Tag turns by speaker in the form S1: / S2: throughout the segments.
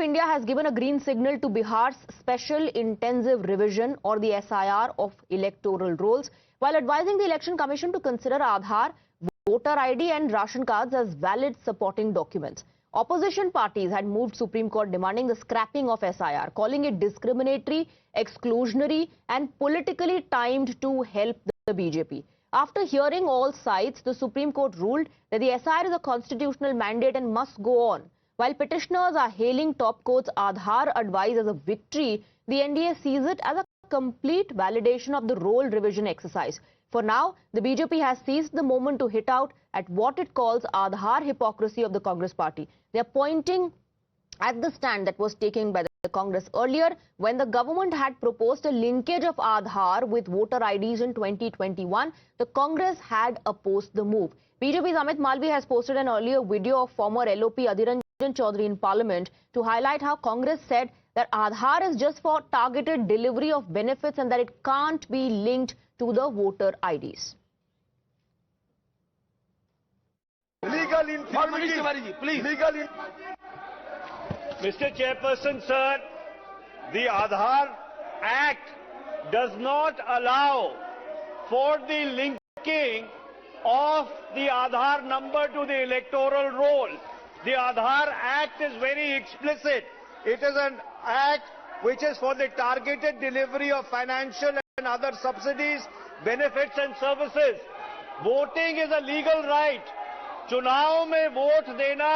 S1: India has given a green signal to Bihar's Special Intensive Revision or the SIR of electoral rolls, while advising the Election Commission to consider Aadhaar, voter ID and ration cards as valid supporting documents. Opposition parties had moved Supreme Court demanding the scrapping of SIR, calling it discriminatory, exclusionary and politically timed to help the BJP. After hearing all sides, the Supreme Court ruled that the SIR is a constitutional mandate and must go on. While petitioners are hailing top court's Aadhaar advice as a victory, the NDA sees it as a complete validation of the roll revision exercise. For now, the BJP has seized the moment to hit out at what it calls Aadhaar hypocrisy of the Congress party. They are pointing at the stand that was taken by the Congress earlier when the government had proposed a linkage of Aadhaar with voter IDs in 2021. The Congress had opposed the move. BJP's Amit Malvi has posted an earlier video of former LOP Adhiranjan Chaudhary in Parliament to highlight how Congress said that Aadhaar is just for targeted delivery of benefits and that it can't be linked to the voter IDs.
S2: Legal infirmity, please.
S3: Mr. Chairperson, sir, the Aadhaar Act does not allow for the linking of the Aadhaar number to the electoral roll. The Aadhaar Act is very explicit. It is an act which is for the targeted delivery of financial and other subsidies, benefits and services. Voting is a legal right. चुनाव में vote देना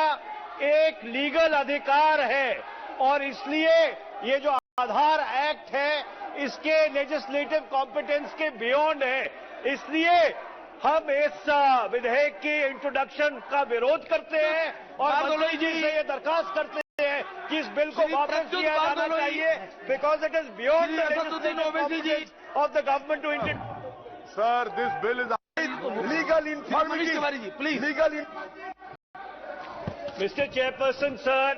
S3: एक legal अधिकार है और इसलिए ये जो आधार एक्ट है इसके लेजिस्लेटिव कॉम्पिटेंस के बियॉन्ड है, इसलिए हम इस विधेयक की इंट्रोडक्शन का विरोध करते हैं और मंत्री जी से ये दरखास्त करते हैं कि इस बिल को वापस लिया जाना चाहिए because it is beyond the legislative competence of the government to introduce.
S2: Sir, this bill is legal infirmity, please.
S3: Mr. Chairperson, sir.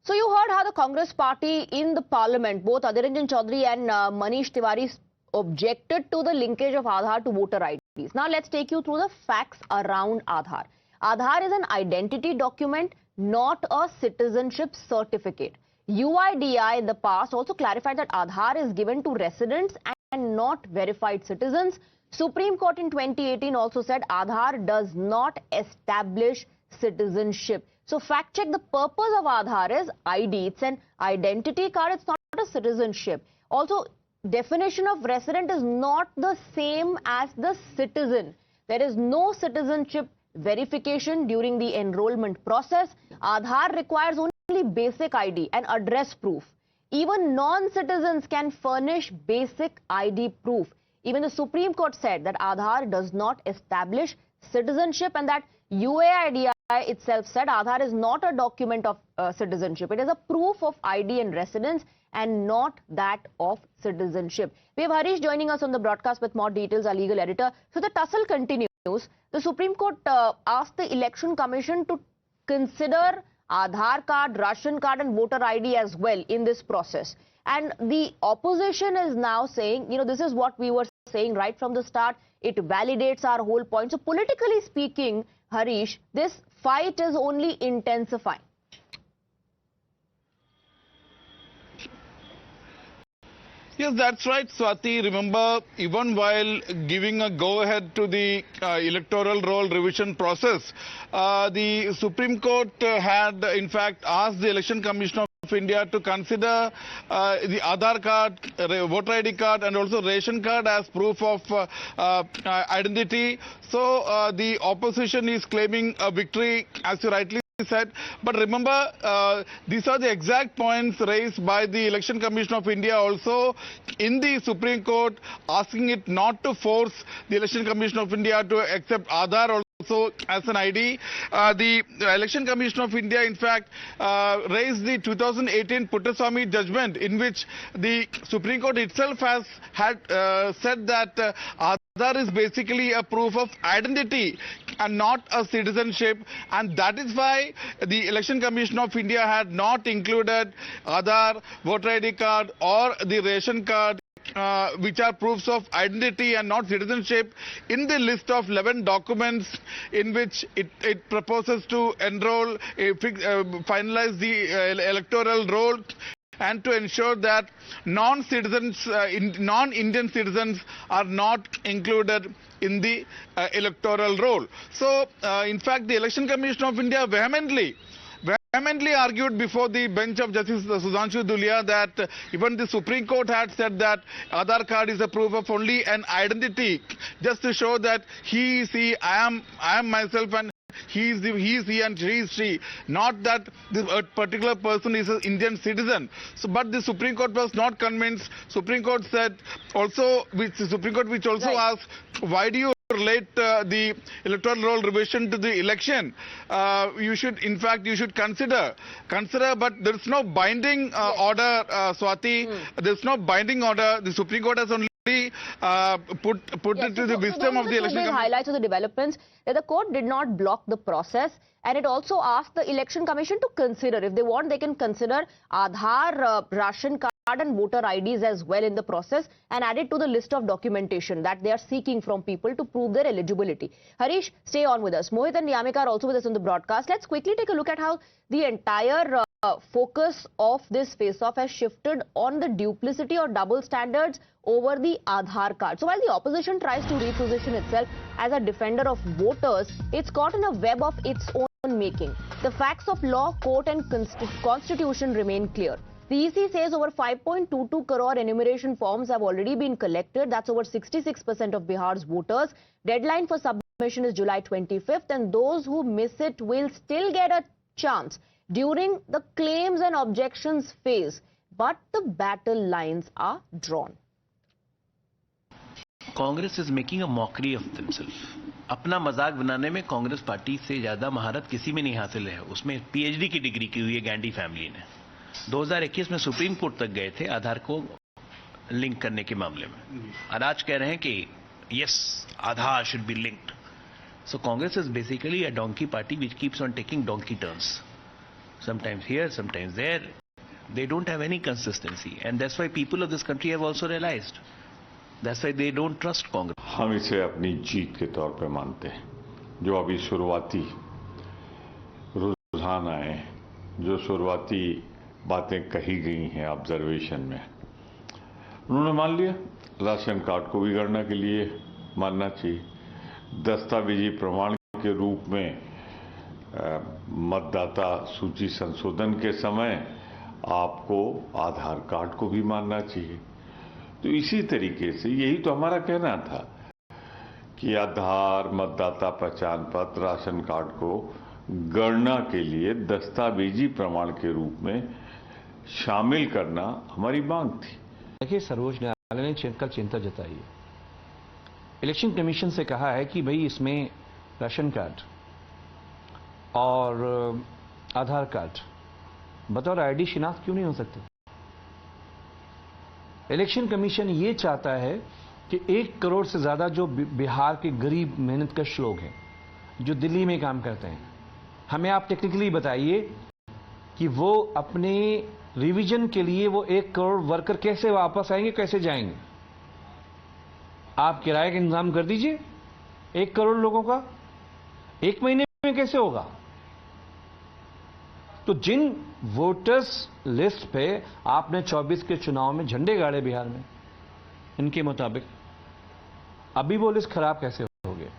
S1: So you heard how the Congress party in the parliament, both Adhiranjan Chaudhary and Manish Tiwari objected to the linkage of Aadhaar to voter IDs. Now let's take you through the facts around Aadhaar. Aadhaar is an identity document, not a citizenship certificate. UIDAI in the past also clarified that Aadhaar is given to residents and not verified citizens. Supreme Court in 2018 also said Aadhaar does not establish citizenship. So fact check, the purpose of Aadhaar is ID. It's an identity card. It's not a citizenship. Also, definition of resident is not the same as the citizen. There is no citizenship verification during the enrollment process. Aadhaar requires only basic ID and address proof. Even non-citizens can furnish basic ID proof. Even the Supreme Court said that Aadhaar does not establish citizenship and that UIDAI itself said Aadhaar is not a document of citizenship. It is a proof of ID and residence and not that of citizenship. We have Harish joining us on the broadcast with more details, our legal editor. So the tussle continues. The Supreme Court asked the Election Commission to consider Aadhaar card, ration card and voter ID as well in this process. And the opposition is now saying, this is what we were saying right from the start. It validates our whole point. So politically speaking, Harish, this fight is only intensifying.
S4: Yes, that's right, Swati. Remember, even while giving a go-ahead to the electoral roll revision process, the Supreme Court had, in fact, asked the Election Commission of India to consider the Aadhaar card, voter ID card and also ration card as proof of identity. So the opposition is claiming a victory, as you rightly said. But remember, these are the exact points raised by the Election Commission of India also in the Supreme Court, asking it not to force the Election Commission of India to accept Aadhaar also as an ID. The Election Commission of India, in fact, raised the 2018 Puttaswamy judgment in which the Supreme Court itself has said that Aadhaar is basically a proof of identity and not a citizenship, and that is why the Election Commission of India had not included Aadhaar, voter ID card or the ration card which are proofs of identity and not citizenship in the list of 11 documents in which it proposes to enroll, finalize the electoral roll and to ensure that non-citizens, non-Indian citizens are not included in the electoral roll. So, in fact, the Election Commission of India vehemently argued before the bench of Justice Sudhanshu Dhulia that even the Supreme Court had said that Aadhaar card is a proof of only an identity, just to show that he is he, I am myself, and he is he and she is she, not that this particular person is an Indian citizen. So, but the Supreme Court was not convinced. Supreme Court said also, which also asked, why do you relate the electoral roll revision to the election? You should consider, but there is no binding order, Swati. There is no binding order. The Supreme Court has only put it to the wisdom of the election commission.
S1: Highlights of the developments that the court did not block the process, and it also asked the election commission to consider, if they want, they can consider Aadhaar, ration card and voter IDs as well in the process and add it to the list of documentation that they are seeking from people to prove their eligibility. Harish, stay on with us. Mohit and Niyamika are also with us on the broadcast. Let's quickly take a look at how the entire focus of this face-off has shifted on the duplicity or double standards over the Aadhaar card. So while the opposition tries to reposition itself as a defender of voters, it's caught in a web of its own making. The facts of law, court and constitution remain clear. The EC says over 5.22 crore enumeration forms have already been collected. That's over 66% of Bihar's voters. Deadline for submission is July 25th, and those who miss it will still get a chance during the claims and objections phase. But the battle lines are drawn.
S5: Congress is making a mockery of themselves. अपना मजाक बनाने में Congress party से ज्यादा महारत किसी में नहीं हासिल है. उसमें पीएचडी की डिग्री की हुई है गांधी फैमिली ने. 2021 में सुप्रीम कोर्ट तक गए थे आधार को लिंक करने के मामले में, और आज कह रहे हैं कि yes, Aadhaar should be linked. So Congress is basically a donkey party which keeps on taking donkey turns, sometimes here, sometimes there. They don't have any consistency, and that's why people of this country have also realized. That's why they don't trust Congress.
S6: हम इसे अपनी जीत के तौर पे मानते हैं. जो अभी शुरुआती रुझान आए, जो शुरुआती बातें कही गई हैं ऑब्जर्वेशन में, उन्होंने मान लिया. राशन कार्ड को भी गणना के लिए मानना चाहिए. दस्तावेजी प्रमाण के रूप में मतदाता सूची संशोधन के समय आपको आधार कार्ड को भी मानना चाहिए. तो इसी तरीके से यही तो हमारा कहना था कि आधार, मतदाता पहचान पत्र, राशन कार्ड को गणना के लिए दस्तावेजी प्रमाण के रूप में शामिल करना हमारी मांग थी.
S7: देखिए, सर्वोच्च न्यायालय ने कल चिंता जताई है. इलेक्शन कमीशन से कहा है कि भाई इसमें राशन कार्ड और आधार कार्ड बतौर आईडी शिनाख्त क्यों नहीं हो सकते. इलेक्शन कमीशन ये चाहता है कि 1 करोड़ से ज्यादा जो बिहार के गरीब मेहनतकश लोग हैं जो दिल्ली में काम करते हैं, हमें आप टेक्निकली बताइए कि वो अपने रिवीजन के लिए वो 1 करोड़ वर्कर कैसे वापस आएंगे, कैसे जाएंगे. आप किराए का इंतजाम कर दीजिए. 1 करोड़ लोगों का 1 महीने में कैसे होगा. तो जिन वोटर्स लिस्ट पे आपने 24 के चुनाव में झंडे गाड़े बिहार में, इनके मुताबिक अभी वो लिस्ट खराब कैसे हो गए.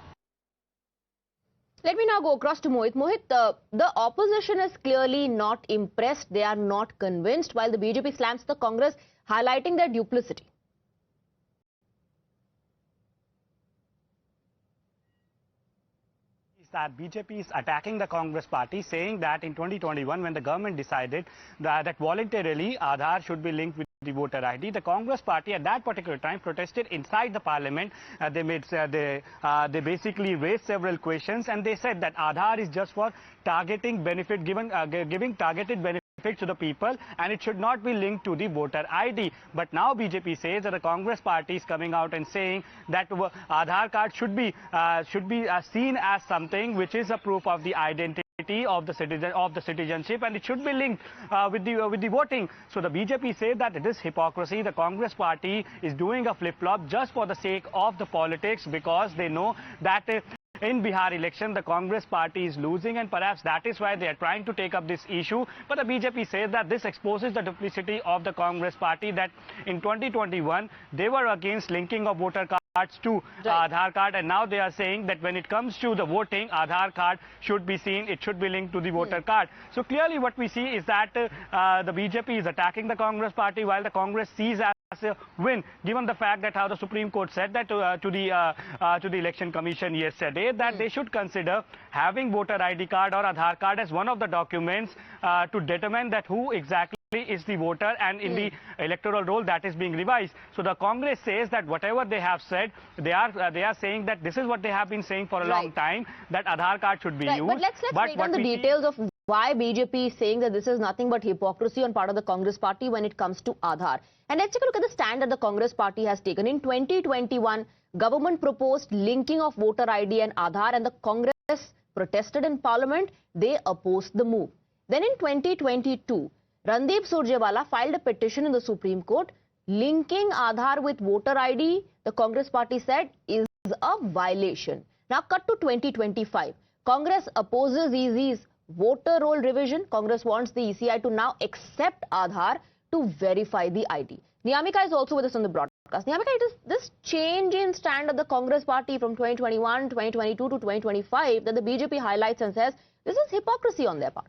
S1: Let me now go across to Mohit. Mohit, the opposition is clearly not impressed. They are not convinced, while the BJP slams the Congress, highlighting their duplicity.
S8: That BJP is attacking the Congress party, saying that in 2021, when the government decided that voluntarily Aadhaar should be linked with the voter ID, the Congress party at that particular time protested inside the parliament. They basically raised several questions, and they said that Aadhaar is just for targeting benefit, giving targeted benefit to the people, and it should not be linked to the voter ID. But now BJP says that the Congress party is coming out and saying that Aadhaar card should be seen as something which is a proof of the identity of the citizenship, and it should be linked with the voting. So the BJP says that it is hypocrisy. The Congress party is doing a flip-flop just for the sake of the politics, because they know that in Bihar election, the Congress party is losing, and perhaps that is why they are trying to take up this issue. But the BJP says that this exposes the duplicity of the Congress party, that in 2021, they were against linking of voter cards to Aadhaar card, and now they are saying that when it comes to the voting, Aadhaar card should be seen, it should be linked to the voter card. So clearly what we see is that the BJP is attacking the Congress party, while the Congress sees as a win, given the fact that how the Supreme Court said that to the Election Commission yesterday, that they should consider having voter ID card or Aadhaar card as one of the documents to determine that who exactly is the voter, and in the electoral roll that is being revised. So the Congress says that whatever they have said, they are saying that this is what they have been saying for a long time, that Aadhaar card should be used.
S1: But let's wait on the details of why BJP is saying that this is nothing but hypocrisy on part of the Congress party when it comes to Aadhaar. And let's take a look at the stand that the Congress party has taken. In 2021, government proposed linking of voter ID and Aadhaar, and the Congress protested in Parliament. They opposed the move. Then in 2022, Randeep Surjewala filed a petition in the Supreme Court linking Aadhaar with voter ID. The Congress party said is a violation. Now cut to 2025. Congress opposes EC's voter roll revision. Congress wants the ECI to now accept Aadhaar to verify the ID. Niyamika is also with us on the broadcast. Niyamika, it is this change in stand of the Congress party from 2021, 2022 to 2025 that the BJP highlights and says this is hypocrisy on their part.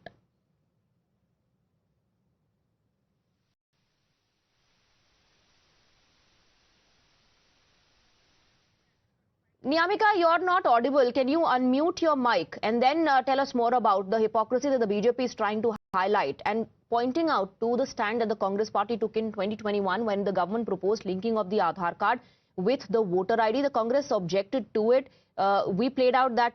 S1: Niyamika, you're not audible. Can you unmute your mic and then tell us more about the hypocrisy that the BJP is trying to highlight and pointing out to the stand that the Congress party took in 2021 when the government proposed linking of the Aadhaar card with the voter ID. The Congress objected to it. We played out that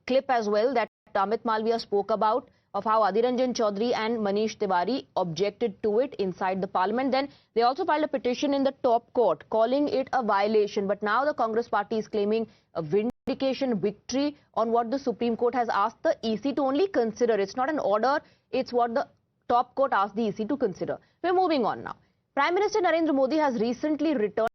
S1: clip as well that Amit Malviya spoke about, of how Adhir Ranjan Chaudhary and Manish Tiwari objected to it inside the parliament. Then they also filed a petition in the top court calling it a violation. But now the Congress party is claiming a vindication victory on what the Supreme Court has asked the EC to only consider. It's not an order, it's what the top court asked the EC to consider. We're moving on now. Prime Minister Narendra Modi has recently returned